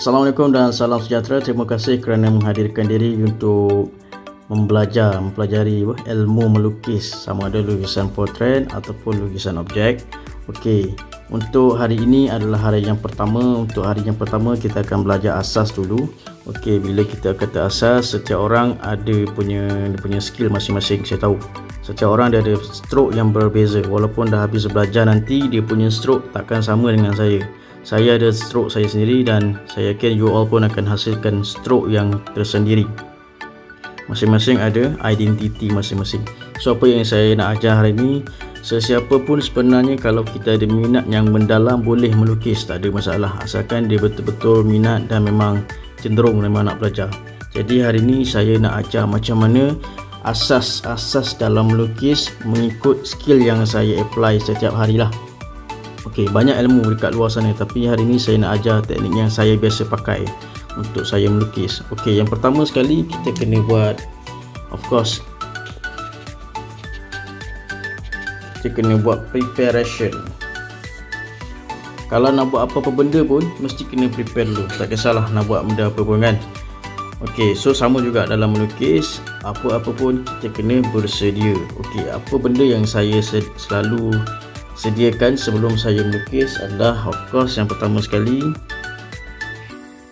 Assalamualaikum dan salam sejahtera. Terima kasih kerana menghadirkan diri untuk mempelajari ilmu melukis, sama ada lukisan portrait ataupun lukisan objek. Okey, untuk hari ini adalah hari yang pertama. Untuk hari yang pertama kita akan belajar asas dulu. Okey, bila kita kata asas, setiap orang ada punya skill masing-masing. Saya tahu setiap orang dia ada stroke yang berbeza. Walaupun dah habis belajar, nanti dia punya stroke takkan sama dengan saya. Saya ada stroke saya sendiri dan saya yakin you all pun akan hasilkan stroke yang tersendiri. Masing-masing ada identiti masing-masing. So apa yang saya nak ajar hari ini, sesiapa pun sebenarnya kalau kita ada minat yang mendalam boleh melukis, tak ada masalah, asalkan dia betul-betul minat dan memang cenderung memang nak belajar. Jadi hari ini saya nak ajar macam mana asas-asas dalam melukis mengikut skill yang saya apply setiap hari lah. Okey, banyak ilmu dekat luar sana, tapi hari ini saya nak ajar teknik yang saya biasa pakai untuk saya melukis. Okey, yang pertama sekali kita kena buat, of course, kita kena buat preparation. Kalau nak buat apa-apa benda pun mesti kena prepare dulu. Tak kisahlah nak buat benda apa pun kan. Okey, so sama juga dalam melukis, apa-apa pun kita kena bersedia. Okey, apa benda yang saya selalu sediakan sebelum saya melukis adalah, of course, yang pertama sekali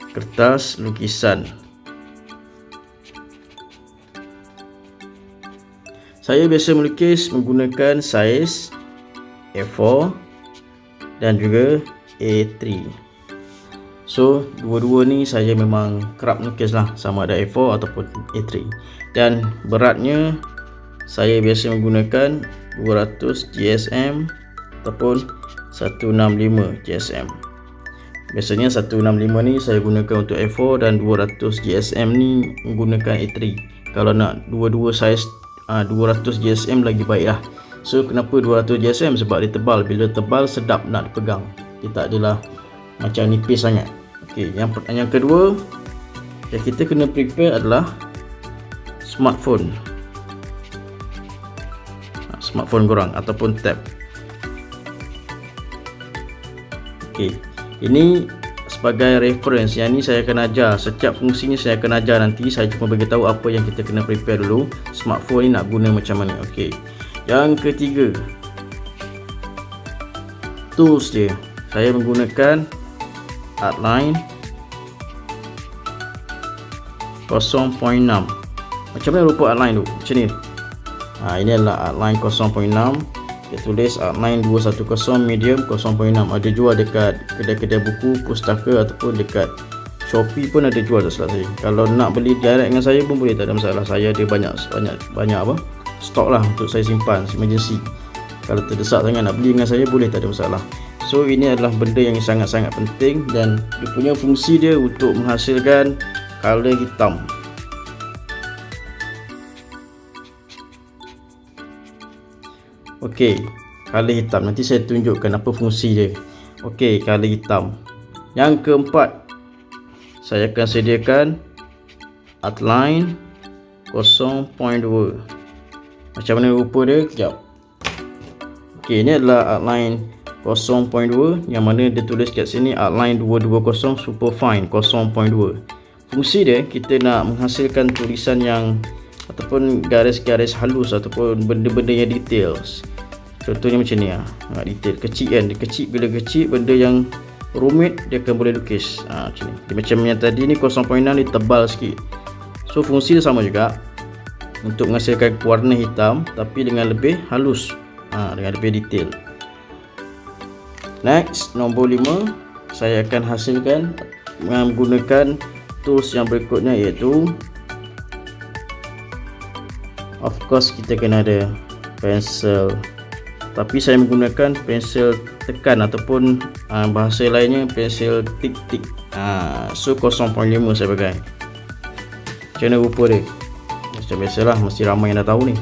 kertas lukisan. Saya biasa melukis menggunakan saiz A4 dan juga A3. So dua-dua ni saya memang kerap melukis lah, sama ada A4 ataupun A3. Dan beratnya saya biasa menggunakan 200 GSM ataupun 165 GSM. Biasanya 165 ni saya gunakan untuk A4 dan 200 GSM ni menggunakan A3. Kalau nak dua-dua saiz 200 GSM lagi baik lah. So kenapa 200 GSM? Sebab dia tebal. Bila tebal sedap nak dipegang, dia tak adalah macam nipis sangat. Okey, yang kedua yang kita kena prepare adalah smartphone korang ataupun tab. Okey, ini sebagai reference. Yang ni saya akan ajar, setiap fungsinya saya akan ajar nanti. Saya cuma bagi tahu apa yang kita kena prepare dulu. Smartphone ni nak guna macam mana. Okey, yang ketiga, tools dia. Saya menggunakan outline 0.6. Macam mana rupa outline tu? Macam ni. Ini adalah outline 0.6. Kita tulis outline 210 medium 0.6. Ada jual dekat kedai-kedai buku, pustaka ataupun dekat Shopee pun ada jual, tak salah saya. Kalau nak beli direct dengan saya pun boleh, tak ada masalah. Saya ada banyak apa stok lah untuk saya simpan emergency. Kalau terdesak sangat nak beli dengan saya boleh, tak ada masalah. So ini adalah benda yang sangat-sangat penting dan dia punya fungsi dia untuk menghasilkan color hitam. Okey, color hitam. Nanti saya tunjukkan apa fungsi dia. Okey, color hitam. Yang keempat, saya akan sediakan outline 0.2. Macam mana rupa dia? Sekejap. Okey, ini adalah outline 0.2 yang mana dia tulis kat sini outline 220 superfine 0.2. Fungsi dia, kita nak menghasilkan tulisan yang ataupun garis-garis halus ataupun benda-benda yang details. Contohnya macam ni detail kecil kan. Dia kecil, bila kecil benda yang rumit dia akan boleh lukis macam ni. Dia macam yang tadi ni 0.6 dia tebal sikit. So fungsi dia sama juga untuk menghasilkan warna hitam tapi dengan lebih halus, dengan lebih detail. Next, nombor 5, saya akan hasilkan menggunakan tools yang berikutnya, iaitu of course kita kena ada pensel, tapi saya menggunakan pensel tekan ataupun bahasa lainnya pensel tik-tik. So 0.5 saya pakai. Macam mana rupa dia? Macam biasalah, mesti ramai yang dah tahu ni.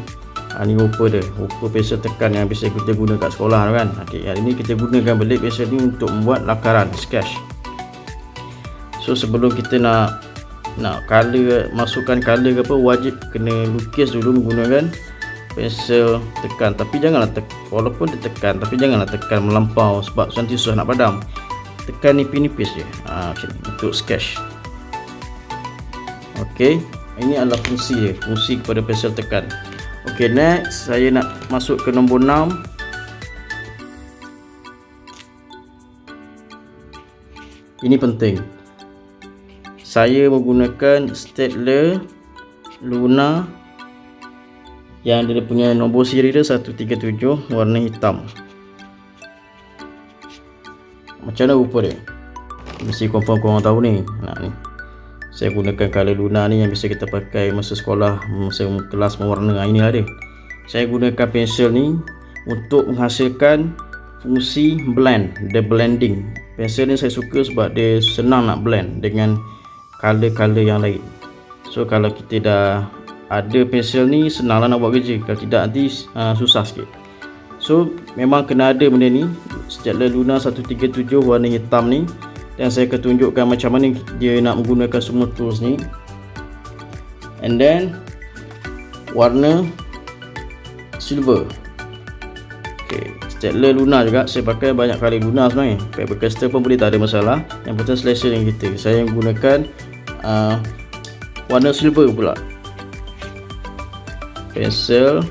Ni rupa dia, rupa pensel tekan yang biasa kita guna kat sekolah kan. Okey, hari ni kita gunakan belit pensel ni untuk membuat lakaran, sketch. So sebelum kita nak color, masukkan color ke apa, wajib kena lukis dulu menggunakan pensel tekan. Tapi janganlah walaupun ditekan, tapi janganlah tekan melampau sebab nanti susah nak padam. tekan nipis-nipis je. Macam ni untuk sketch. Okey, ini adalah fungsi dia, fungsi kepada pensel tekan. Okey, next saya nak masuk ke nombor 6. Ini penting. Saya menggunakan Staedtler Luna yang dia punya nombor siri dia 137 warna hitam. Macam mana rupa dia? Mesti confirm korang tahu ni. Ni. Saya gunakan color Luna ni yang biasa kita pakai masa sekolah, masa kelas mewarna. Inilah dia. Saya gunakan pensel ni untuk menghasilkan fungsi blend, the blending. Pensel ni saya suka sebab dia senang nak blend dengan color-color yang lain. So kalau kita dah ada pensel ni, senanglah nak buat kerja. Kalau tidak nanti susah sikit. So memang kena ada benda ni, Staedtler Luna 137 warna hitam ni. Dan saya akan tunjukkan macam mana dia nak menggunakan semua tools ni. And then warna silver. Okay, Staedtler Luna juga saya pakai banyak kali Luna sebenarnya. Faber Castell pun boleh, tak ada masalah. Yang penting selesa dengan kita. Saya menggunakan warna silver pula. Pensel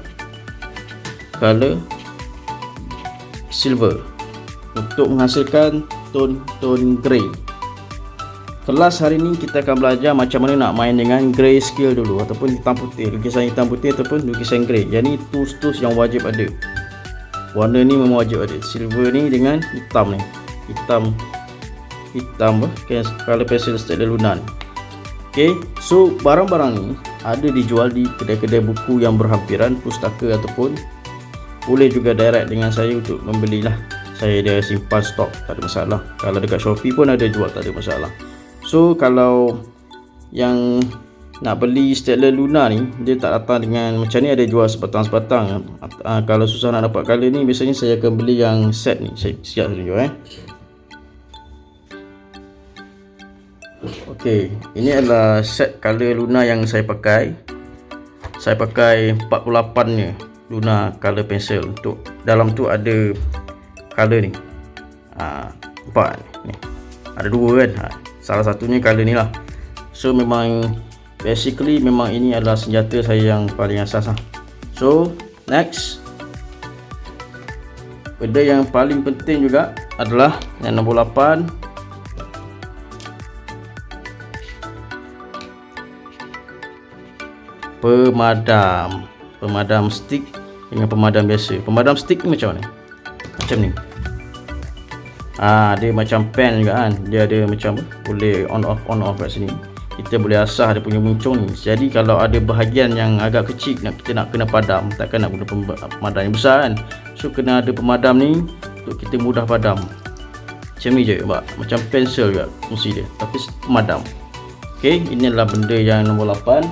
color silver untuk menghasilkan tone grey. Kelas hari ni kita akan belajar macam mana nak main dengan grey scale dulu, ataupun hitam putih, lukisan hitam putih ataupun lukisan grey. Yang ni tools yang wajib ada. Warna ni memang wajib ada. Silver ni dengan hitam ni. Hitam color pensel Staedtler Luna ni. Okay, so barang-barang ni ada dijual di kedai-kedai buku yang berhampiran, pustaka, ataupun boleh juga direct dengan saya untuk membelilah. Saya dah simpan stok, tak ada masalah. Kalau dekat Shopee pun ada jual, tak ada masalah. So kalau yang nak beli Staedtler Luna ni, dia tak datang dengan macam ni, ada jual sebatang-sebatang. Kalau susah nak dapat color ni, biasanya saya akan beli yang set ni. Saya siap tunjuk Okey, ini adalah set color Luna yang saya pakai. Saya pakai 48 nya Luna color pencil. Untuk dalam tu ada color ni. Empat ni. Ada dua kan. Salah satunya color ni lah. So memang basically memang ini adalah senjata saya yang paling asas lah. So next, benda yang paling penting juga adalah yang nombor 8, pemadam stick dengan pemadam biasa. Pemadam stick ni macam mana? Macam ni. Dia macam pen juga kan. Dia ada macam boleh on off kat sini. Kita boleh asah dia punya muncung ni. Jadi kalau ada bahagian yang agak kecil kita nak kena padam, takkan nak guna pemadam yang besar kan. So kena ada pemadam ni untuk kita mudah padam. Macam ni je macam pensel juga fungsi dia, tapi pemadam. Okey, ini adalah benda yang nombor 8.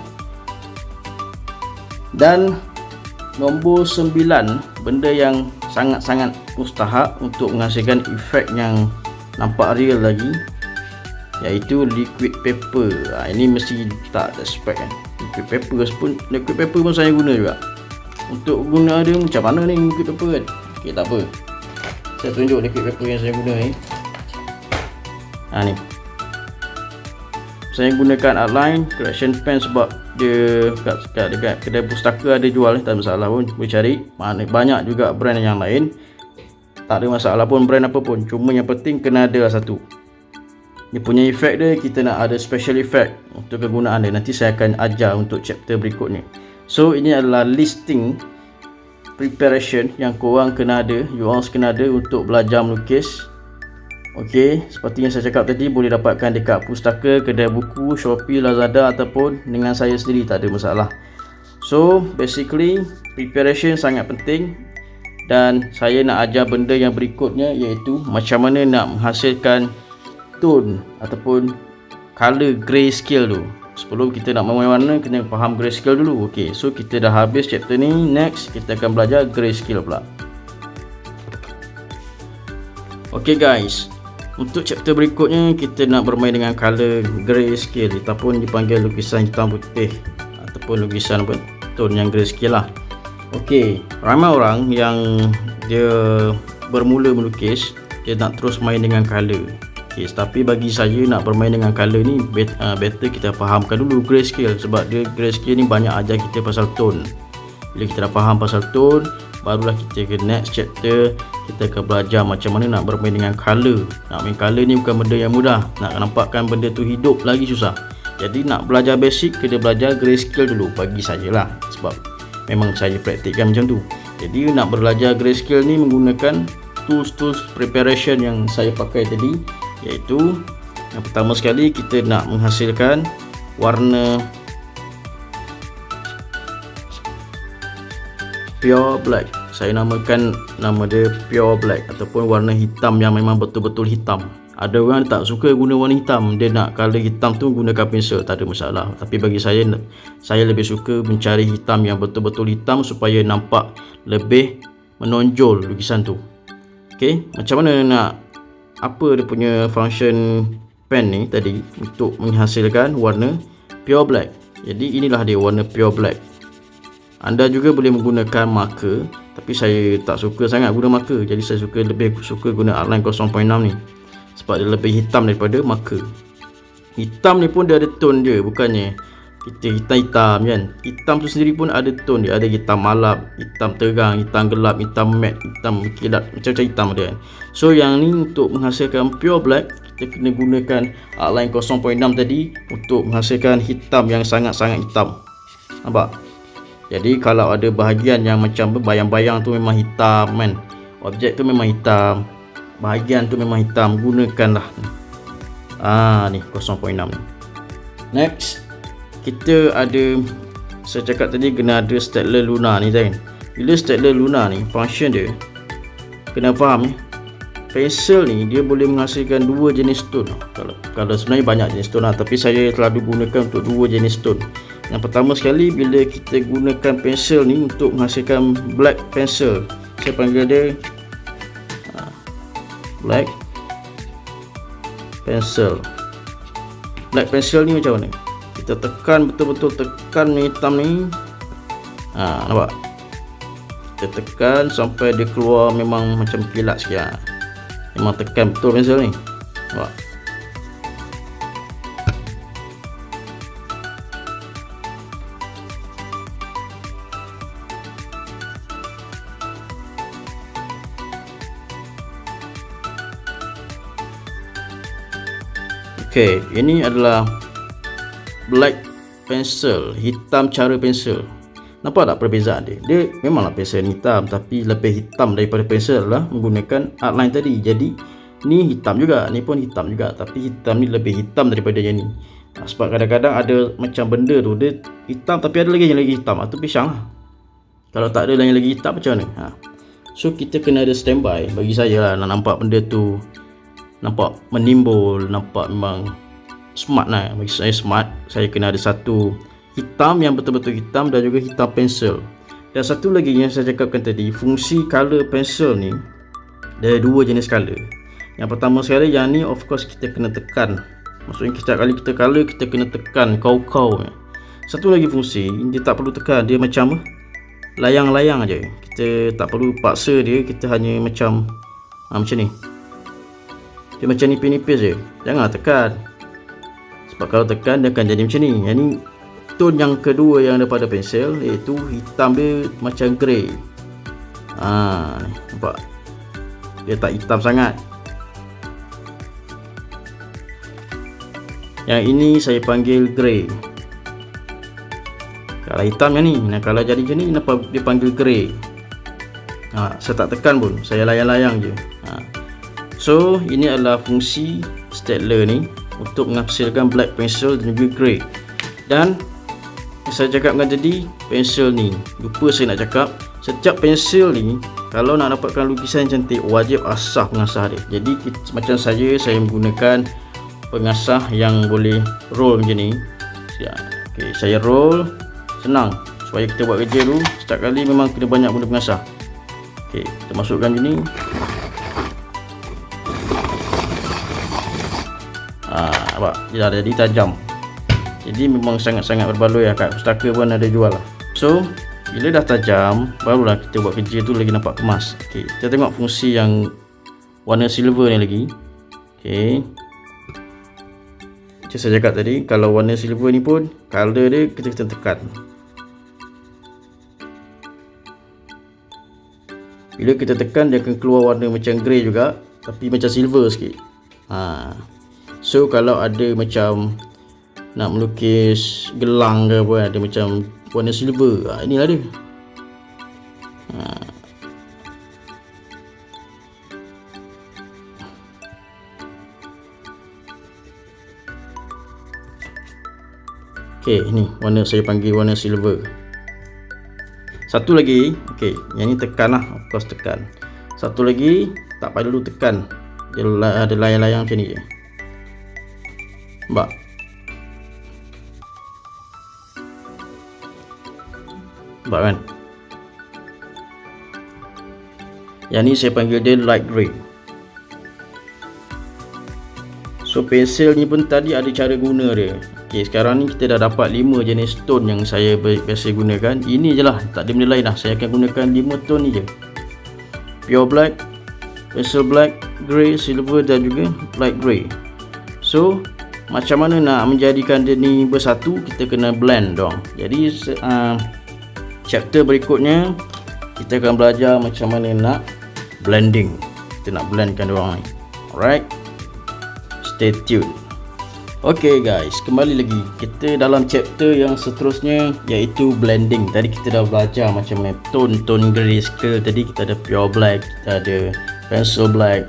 Dan nombor 9, benda yang sangat-sangat mustahak untuk menghasilkan efek yang nampak real lagi, iaitu liquid paper. Ini mesti tak ada spek kan. Liquid paper pun saya guna juga. Untuk guna dia macam mana ni liquid paper kan. Okey, tak apa, saya tunjuk liquid paper yang saya guna ni. Ni saya gunakan outline correction pen sebab dia dekat kedai pustaka ada jual, tak ada masalah pun, boleh cari. Banyak juga brand yang lain, tak ada masalah pun brand apa pun, cuma yang penting kena ada satu. Dia punya efek dia, kita nak ada special effect untuk kegunaan dia. Nanti saya akan ajar untuk chapter berikutnya. So ini adalah listing preparation yang korang kena ada, you all kena ada untuk belajar melukis. Okey, seperti yang saya cakap tadi, boleh dapatkan dekat pustaka, kedai buku, Shopee, Lazada ataupun dengan saya sendiri, tak ada masalah. So basically preparation sangat penting, dan saya nak ajar benda yang berikutnya, iaitu macam mana nak menghasilkan tone ataupun color grayscale tu. Sebelum kita nak main warna, kena faham grayscale dulu. Okey, so kita dah habis chapter ni. Next kita akan belajar grayscale pula. Okey guys, untuk chapter berikutnya kita nak bermain dengan color grayscale ataupun dipanggil lukisan hitam putih ataupun lukisan tone yang grayscale lah. Okey, ramai orang yang dia bermula melukis, dia nak terus main dengan color. Okay, tapi bagi saya nak bermain dengan color ni better kita fahamkan dulu grayscale, sebab dia grayscale ni banyak ajar kita pasal tone. Bila kita dah faham pasal tone, barulah kita ke next chapter, kita akan belajar macam mana nak bermain dengan color. Nak main color ni bukan benda yang mudah, nak nampakkan benda tu hidup lagi susah. Jadi nak belajar basic, kena belajar grayscale dulu bagi saya lah, sebab memang saya praktikkan macam tu. Jadi nak belajar grayscale ni menggunakan tools preparation yang saya pakai tadi, iaitu yang pertama sekali kita nak menghasilkan warna pure black. Saya namakan nama dia pure black ataupun warna hitam yang memang betul-betul hitam. Ada orang tak suka guna warna hitam, dia nak color hitam tu gunakan pensel, tak ada masalah. Tapi bagi saya lebih suka mencari hitam yang betul-betul hitam supaya nampak lebih menonjol lukisan tu. Okey, macam mana nak, apa dia punya function pen ni tadi untuk menghasilkan warna pure black. Jadi inilah dia warna pure black. Anda juga boleh menggunakan marker, tapi saya tak suka sangat guna marker, jadi saya lebih suka guna outline 0.6 ni, sebab dia lebih hitam daripada marker. Hitam ni pun dia ada tone dia, bukannya kita hitam-hitam kan. Hitam tu sendiri pun ada tone dia, ada hitam malap, hitam terang, hitam gelap, hitam matte, hitam kilat, macam-macam hitam dia kan. So yang ni untuk menghasilkan pure black, kita kena gunakan outline 0.6 tadi untuk menghasilkan hitam yang sangat-sangat hitam. Nampak? Jadi kalau ada bahagian yang macam bayang-bayang tu memang hitam kan, objek tu memang hitam, bahagian tu memang hitam, gunakanlah ni 0.6 ni. Next, kita ada, saya cakap tadi kena ada Staedtler Luna ni kan. Bila Staedtler Luna ni function dia, kena faham ni, pensel ni dia boleh menghasilkan dua jenis tone. Kalau sebenarnya banyak jenis tone lah, tapi saya selalu gunakan untuk dua jenis tone. Yang pertama sekali, bila kita gunakan pensel ni untuk menghasilkan black pencil, saya panggil dia black pencil. Black pencil ni macam mana? Kita tekan, betul-betul tekan hitam ni. Nampak? Kita tekan sampai dia keluar memang macam kilat sikit. Memang tekan betul pensel ni. Nampak? Okey, ini adalah black pencil, hitam cara pensel. Nampak tak perbezaan dia? Dia memanglah pensel hitam, tapi lebih hitam daripada pensel lah menggunakan outline tadi. Jadi ni hitam juga, ni pun hitam juga, tapi hitam ni lebih hitam daripada yang ni. Sebab kadang-kadang ada macam benda tu dia hitam tapi ada lagi yang lagi hitam, itu pisang lah. Kalau tak ada yang lagi hitam macam mana? So kita kena ada standby. Bagi saya lah, nak nampak benda tu nampak menimbul, nampak memang smart lah. Bagi saya smart, saya kena ada satu hitam yang betul-betul hitam dan juga hitam pensel. Dan satu lagi yang saya cakapkan tadi, fungsi color pensel ni ada dua jenis color. Yang pertama sekali, yang ni of course kita kena tekan. Maksudnya setiap kali kita color, kita kena tekan kau-kau. Satu lagi fungsi, dia tak perlu tekan, dia macam layang-layang aja. Kita tak perlu paksa dia, kita hanya macam ni. Dia macam nipis-nipis je. Jangan tekan. Sebab kalau tekan dia akan jadi macam ni. Yang ni tone yang kedua yang ada pada pensel, iaitu hitam dia macam grey. Nampak? Dia tak hitam sangat. Yang ini saya panggil grey. Kalau hitam yang ni, kalau jadi macam ni, kenapa dia panggil grey? Saya tak tekan pun, saya layang-layang je. So ini adalah fungsi Staedtler ni untuk menghasilkan black pencil dan juga grey. Dan saya cakapkan tadi, pensel ni, lupa saya nak cakap, setiap pensel ni kalau nak dapatkan lukisan cantik wajib asah pengasah dia. Jadi macam saya menggunakan pengasah yang boleh roll macam ni. Okay, saya roll, senang supaya kita buat kerja tu. Setiap kali memang kena banyak guna pengasah. Okay, kita masukkan macam ni. Nampak? Dia dah jadi tajam. Jadi memang sangat-sangat berbaloi lah. Kat pustaka pun ada jual lah. So bila dah tajam, barulah kita buat kerja tu lagi nampak kemas. Okay, kita tengok fungsi yang warna silver ni lagi. Okay, Macam saya cakap tadi, kalau warna silver ni pun color dia kita tekan. Bila kita tekan, dia akan keluar warna macam grey juga, tapi macam silver sikit. So kalau ada macam nak melukis gelang ke apa, ada macam warna silver, inilah dia. Okey, ni warna saya panggil warna silver. Satu lagi, okey, yang ni tekan lah, of course tekan. Satu lagi, tak payah dulu tekan. Dia ada layang-layang macam ni je. Nampak? Nampak kan? Yang ni saya panggil dia light grey. So pensel ni pun tadi ada cara guna dia. Okay, sekarang ni kita dah dapat 5 jenis tone yang saya biasa gunakan. Ini je lah, tak ada benda lain lah. Saya akan gunakan 5 tone ni je. Pure black, pencil black, grey, silver dan juga light grey. So macam mana nak menjadikan dia ni bersatu, kita kena blend dong. Jadi chapter berikutnya kita akan belajar macam mana nak blending. Kita nak blendkan diorang ni. Alright, stay tune. Okay guys, kembali lagi kita dalam chapter yang seterusnya, iaitu blending. Tadi kita dah belajar macam mana tone grayscale. Tadi kita ada pure black, kita ada pencil black,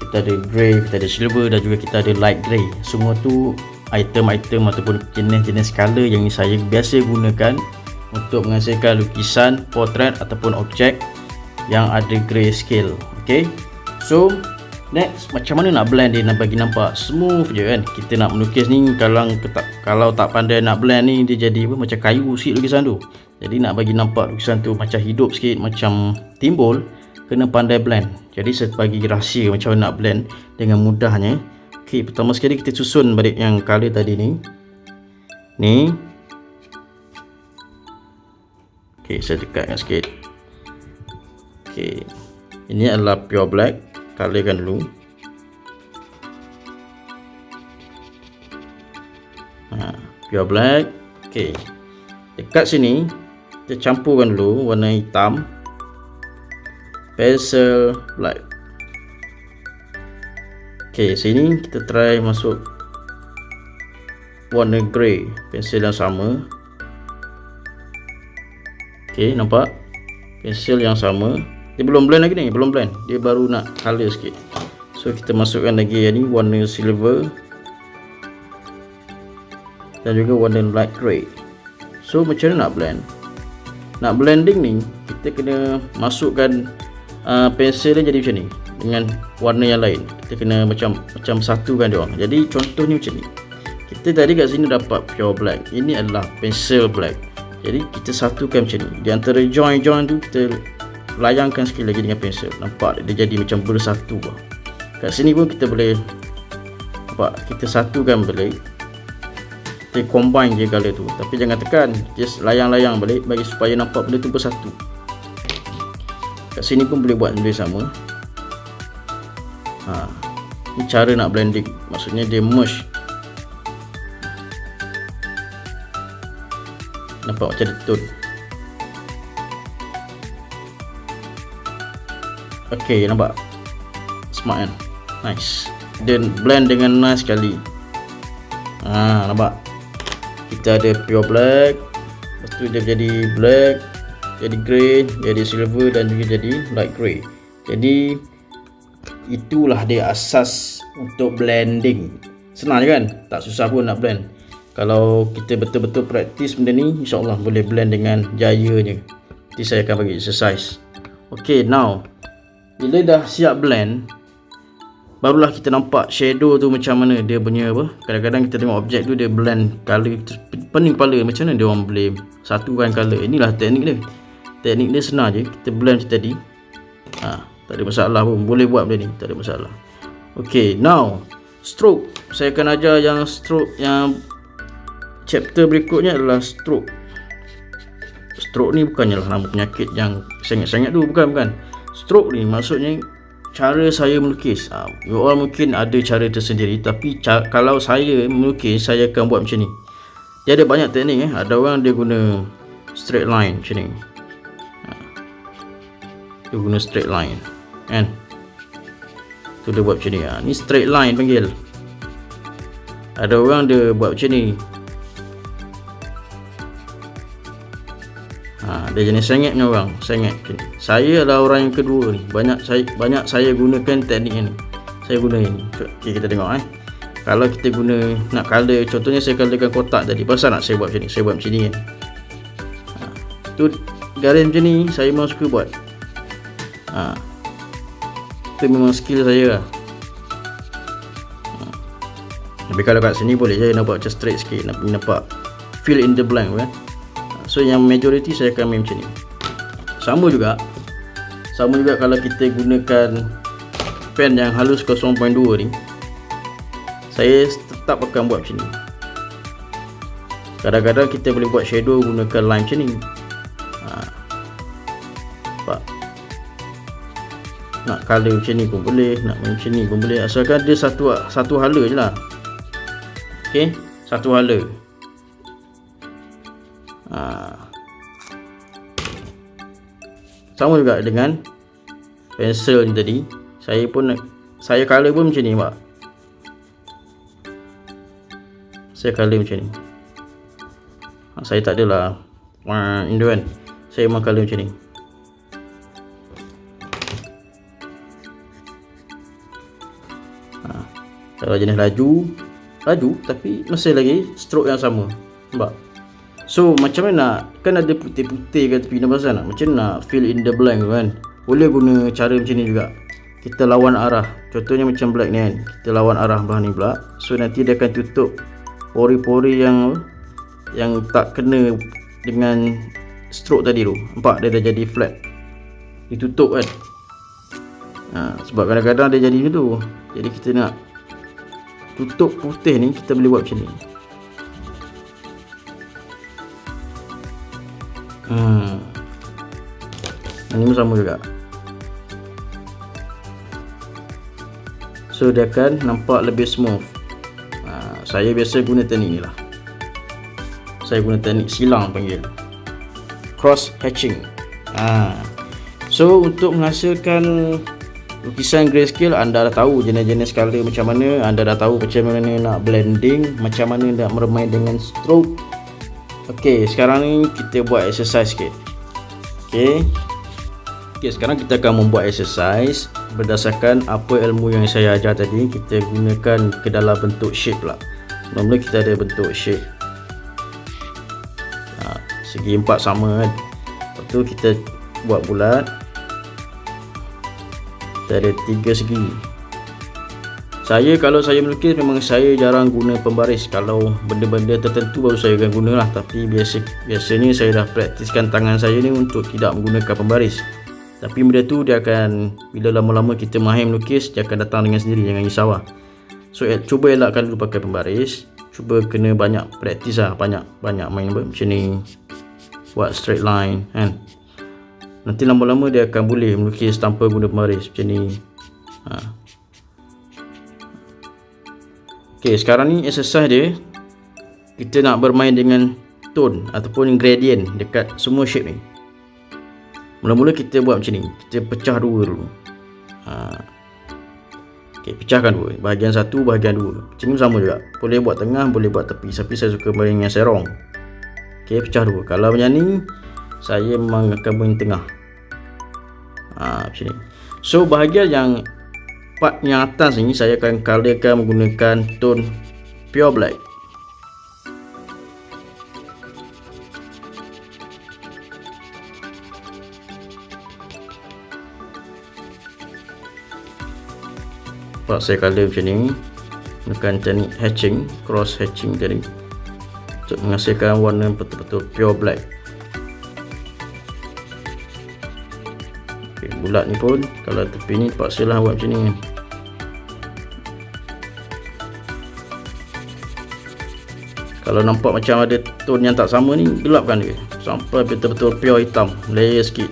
kita ada grey, kita ada silver dan juga kita ada light grey. Semua tu item-item ataupun jenis-jenis color yang saya biasa gunakan untuk menghasilkan lukisan, portrait ataupun objek yang ada grayscale. Okay, so next, macam mana nak blend dia nak bagi nampak smooth je kan. Kita nak melukis ni, kalau tak pandai nak blend ni, dia jadi macam kayu sikit lukisan tu. Jadi nak bagi nampak lukisan tu macam hidup sikit, macam timbul, kena pandai blend. Jadi saya bagi rahsia macam mana nak blend dengan mudahnya. Okay, pertama sekali kita susun balik yang color tadi ni. Okay, saya dekatkan sikit. Okay, ini adalah pure black. Colorkan dulu. Pure black. Okay, dekat sini kita campurkan dulu warna hitam, pencil black. Okay, sini kita try masuk warna grey, pensel yang sama. Okay, nampak pensel yang sama. Dia belum blend lagi ni, belum blend. Dia baru nak color sikit. So kita masukkan lagi yang ni warna silver dan juga warna light grey. So macam mana nak blend? Nak blending ni, kita kena masukkan pensel dia jadi macam ni dengan warna yang lain. Kita kena macam satukan dia orang. Jadi contohnya macam ni. Kita tadi kat sini dapat pure black. Ini adalah pencil black. Jadi kita satukan macam ni. Di antara join tu kita layangkan sekali lagi dengan pensel. Nampak dia jadi macam bersatu. Kat sini pun kita boleh nampak, kita satukan balik. Kita combine je color tu, tapi jangan tekan, just layang-layang balik bagi supaya nampak benda tu bersatu. Kat sini pun boleh buat benda sama. Ni cara nak blending, maksudnya dia merge. Nampak macam dia tone. Okay, nampak smart kan? Nice. Dan blend dengan nice sekali. Nampak? Kita ada pure black, lepas tu dia jadi black, jadi grey, jadi silver dan juga jadi light grey. Jadi itulah dia asas untuk blending. Senang je kan? Tak susah pun nak blend. Kalau kita betul-betul praktis benda ni, insyaAllah boleh blend dengan jayanya. Nanti saya akan bagi exercise. Okay, now bila dah siap blend, barulah kita nampak shadow tu macam mana dia punya apa. Kadang-kadang kita tengok objek tu dia blend color, pening kepala macam mana dia orang boleh satukan color. Inilah teknik dia. Teknik dia senang je, kita blend macam tadi. Tak ada masalah pun, boleh buat benda ni, tak ada masalah. Okay, now stroke. Saya akan ajar yang stroke yang chapter berikutnya adalah stroke. Stroke ni bukannya lah nama penyakit yang sangat-sangat tu, bukan. Stroke ni maksudnya cara saya melukis. You all mungkin ada cara tersendiri, tapi kalau saya melukis, saya akan buat macam ni. Dia ada banyak teknik. Ada orang dia guna straight line macam ni. Dia guna straight line kan. Tu dia buat macam ni. Ni straight line panggil. Ada orang dia buat macam ni. Dia jenis sengit ni orang, sengit. Saya adalah orang yang kedua ni. Banyak saya gunakan teknik ni. Saya guna ini. Okay, kita tengok Kalau kita guna nak color, contohnya saya colorkan kotak tadi. Pasal nak saya buat macam ni? Saya buat macam ni kan. Tu garis macam ni saya memang suka buat. Itu memang skill saya lah. Tapi kalau kat sini boleh je nak buat macam straight sikit, nampak fill in the blank kan. So yang majority saya akan main macam ni. Sama juga kalau kita gunakan pen yang halus 0.2 ni, saya tetap akan buat macam ni. Kadang-kadang kita boleh buat shadow gunakan line macam ni. Nampak? Nak color macam ni pun boleh, nak main macam ni pun boleh, asalkan dia satu hala je lah. Okay, satu hala. Sama juga dengan pensel ni tadi. Saya color pun macam ni, nampak? Saya color macam ni. Saya tak adalah Indo kan. Saya memang color macam ni. Kalau jenis laju tapi masih lagi stroke yang sama, nampak? So macam mana kan ada putih-putih kat tepi, nampak nak macam nak fill in the blank kan. Boleh guna cara macam ni juga. Kita lawan arah. Contohnya macam black ni kan. Kita lawan arah belah ni pula. So nanti dia akan tutup pori-pori yang tak kena dengan stroke tadi tu. Nampak dia dah jadi flat. Ditutup kan. Sebab kadang-kadang dia jadi macam tu. Jadi kita nak tutup putih ni, kita boleh buat macam ni. Ini pun sama juga. So dia akan nampak lebih smooth. Saya biasa guna teknik ni lah. Saya guna teknik silang panggil, cross hatching. So untuk menghasilkan lukisan grayscale, anda dah tahu jenis-jenis color macam mana, anda dah tahu macam mana nak blending, macam mana nak bermain dengan stroke. Okey, sekarang ni kita buat exercise sikit. Okey, sekarang kita akan membuat exercise berdasarkan apa ilmu yang saya ajar tadi. Kita gunakan ke dalam bentuk shape pula. Mula-mula kita ada bentuk shape, segi 4 sama kan. Lepas tu kita buat bulat. Kita ada 3 segi. Kalau saya melukis, memang saya jarang guna pembaris. Kalau benda-benda tertentu baru saya akan guna lah. Tapi biasanya saya dah praktiskan tangan saya ni untuk tidak menggunakan pembaris. Tapi benda tu dia akan, bila lama-lama kita mahir melukis, dia akan datang dengan sendiri, jangan risau lah. So cuba elakkan dulu pakai pembaris. Cuba kena banyak praktis lah, banyak main macam ni, buat straight line kan. Nanti lama-lama dia akan boleh melukis tanpa guna pembaris macam ni. Okey, sekarang ni exercise dia, kita nak bermain dengan tone ataupun gradient dekat semua shape ni. Mula-mula kita buat macam ni, kita pecah dua dulu. Okey, pecahkan dua, bahagian satu, bahagian dua. Macam ni sama juga, boleh buat tengah, boleh buat tepi, tapi saya suka main dengan serong. Okey, pecah dua. Kalau macam ni, saya memang akan main tengah. Macam ni. So bahagian yang part yang atas ni saya akan colorkan menggunakan tone pure black. Part saya color macam ni menggunakan teknik hatching, cross hatching tadi, untuk menghasilkan warna betul-betul pure black. Okay, bulat ni pun kalau tepi ni terpaksalah buat macam ni. Kalau nampak macam ada tone yang tak sama ni, gelapkan dia sampai betul-betul pure hitam, layer sikit,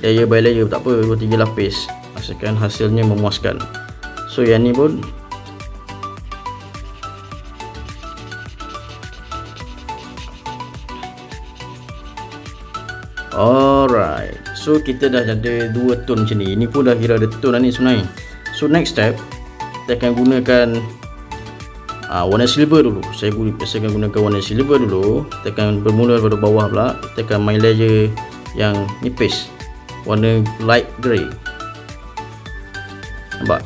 layer by layer, tak apa, 2-3 lapis. pastikan hasilnya memuaskan. So yang ni pun alright. So kita dah ada 2 tone macam ni. Ini pun dah kira ada tone dah ni sebenarnya. So next step, kita akan gunakan warna silver dulu. Saya akan gunakan warna silver dulu. Kita akan bermula daripada bawah pula. Kita akan main layer yang nipis, warna light grey. Nampak?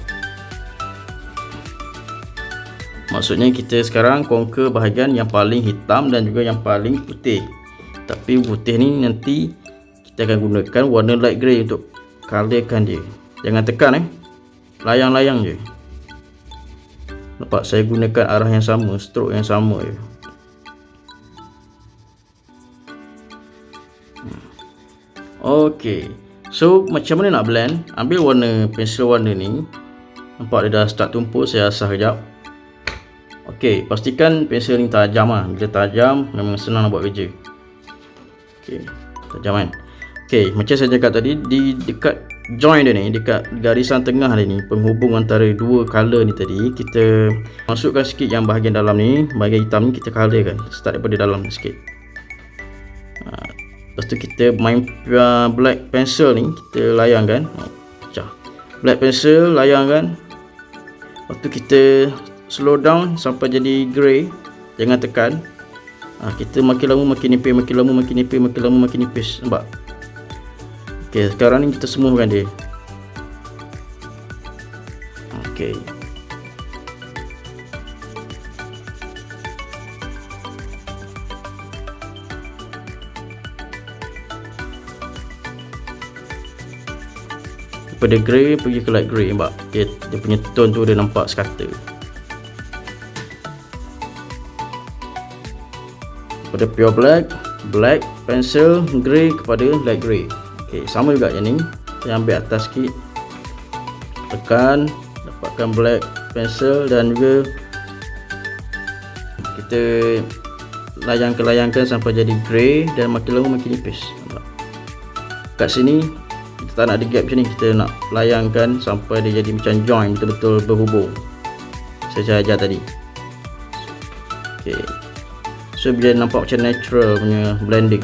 Maksudnya kita sekarang conquer bahagian yang paling hitam dan juga yang paling putih. Tapi putih ni nanti kita akan gunakan warna light grey untuk colorkan dia. Jangan tekan layang-layang je. Nampak, saya gunakan arah yang sama, stroke yang sama je. Okey. So macam mana nak blend? Ambil warna pensel warna ni. Nampak dia dah start tumpul, saya asah kejap. Okey, pastikan pensel ni tajam lah. Bila tajam memang senang nak buat kerja. Okey, tajam kan. Okey, macam saya cakap tadi, di dekat join dia ni, dekat garisan tengah dia ni, penghubung antara dua color ni tadi, kita masukkan sikit yang bahagian dalam ni, bahagian hitam ni kita colorkan. Start daripada dalam sikit. Lepas tu kita main black pencil ni, kita layangkan. Pecah. Black pencil layangkan. Lepas tu kita slow down sampai jadi grey. Jangan tekan. Kita makin lama makin nipis, makin lama makin nipis, makin lama makin nipis. Nampak? Okey, sekarang ni kita smoothkan dia. Okey. Daripada grey pergi ke light grey, nampak? Okay, dia punya tone tu dia nampak sekata. Daripada pure black, black pencil, grey kepada light grey. Okay, sama juga yang ni. Saya ambil atas sikit, tekan, dapatkan black pencil dan juga kita layangkan sampai jadi grey dan makin lama makin nipis. Nampak? Kat sini kita tak nak ada gap macam ni, kita nak layangkan sampai dia jadi macam join, betul-betul berhubung. Saya ajar tadi. Okay, so biar nampak macam natural punya blending.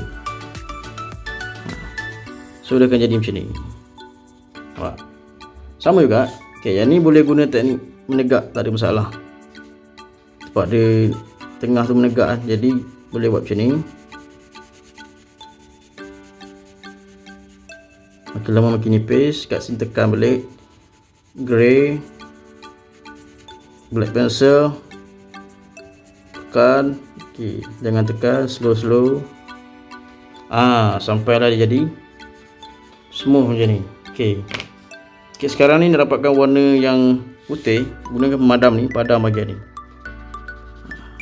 So dia akan jadi macam ni. Nampak? Sama juga. Okay, yang ni boleh guna teknik menegak, tak ada masalah. Sebab dia tengah tu menegak, jadi boleh buat macam ni. Makin lama makin nipis. Kat sini tekan balik grey, black pencil, tekan. Okay, jangan tekan, slow sampailah dia jadi smooth macam ni. Okay, sekarang ni nak dapatkan warna yang putih, gunakan pemadam ni, padam bahagian ni.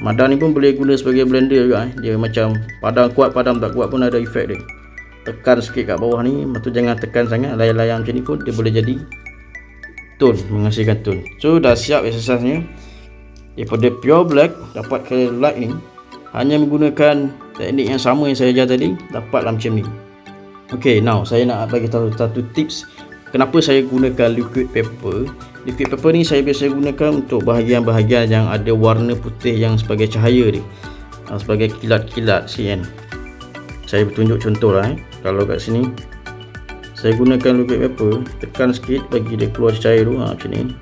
Madam ni pun boleh guna sebagai blender juga. Dia macam padam kuat, padam tak kuat pun ada efek dia. Tekan sikit kat bawah ni, lepas tu jangan tekan sangat, layang-layang macam ni pun dia boleh jadi tone, menghasilkan tone. So dah siap exercise-nya. Daripada pure black dapat ke light ni, hanya menggunakan teknik yang sama yang saya ajar tadi, dapatlah macam ni. Okay, now saya nak bagi tahu satu tips kenapa saya gunakan liquid paper. Liquid paper ni saya biasa gunakan untuk bahagian-bahagian yang ada warna putih yang sebagai cahaya dia, sebagai kilat-kilat kan. Saya tunjuk contoh lah. Kalau kat sini saya gunakan liquid paper, tekan sikit bagi dia keluar cahaya tu, macam ni.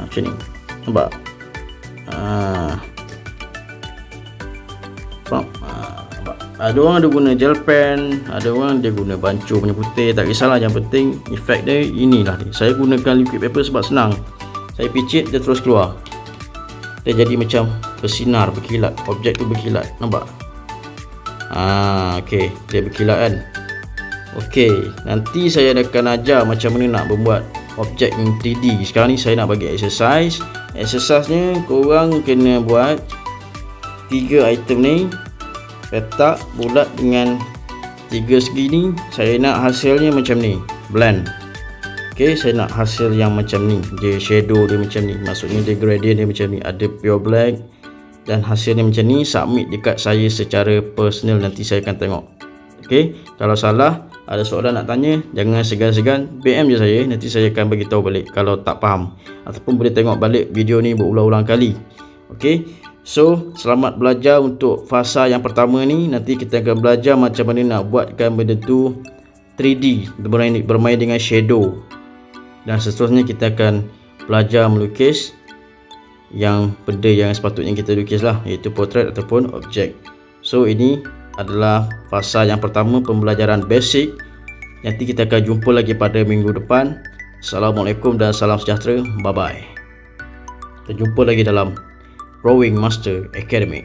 Macam ni. Nampak? Nampak? Ada orang ada guna gel pen, ada orang dia guna bancuh punya putih, tak kisahlah, yang penting efek dia inilah dia. Saya gunakan liquid paper sebab senang. Saya picit dia terus keluar. Dia jadi macam bersinar, berkilat, objek tu berkilat. Nampak? Okey, dia berkilat kan. Okey, nanti saya akan ajar macam mana nak membuat objek yang 3D. Sekarang ni saya nak bagi exercise. Exercise-nya korang kena buat 3 item ni, petak bulat dengan 3 segi ni. Saya nak hasilnya macam ni, blend. Okey, saya nak hasil yang macam ni, dia shadow dia macam ni, maksudnya dia gradient dia macam ni, ada pure black dan hasilnya macam ni. Submit dekat saya secara personal, nanti saya akan tengok. Okey, kalau salah ada soalan nak tanya, jangan segan-segan PM je saya, nanti saya akan bagi tahu balik kalau tak faham, ataupun boleh tengok balik video ni berulang-ulang kali. Okey, so selamat belajar untuk fasa yang pertama ni. Nanti kita akan belajar macam mana nak buatkan benda tu 3D, bermain dengan shadow, dan seterusnya kita akan belajar melukis yang benda yang sepatutnya kita lukis lah, iaitu portrait ataupun objek. So ini adalah fasa yang pertama, pembelajaran basic. Nanti kita akan jumpa lagi pada minggu depan. Assalamualaikum dan salam sejahtera. Bye bye. Kita jumpa lagi dalam Drawing Master Academy.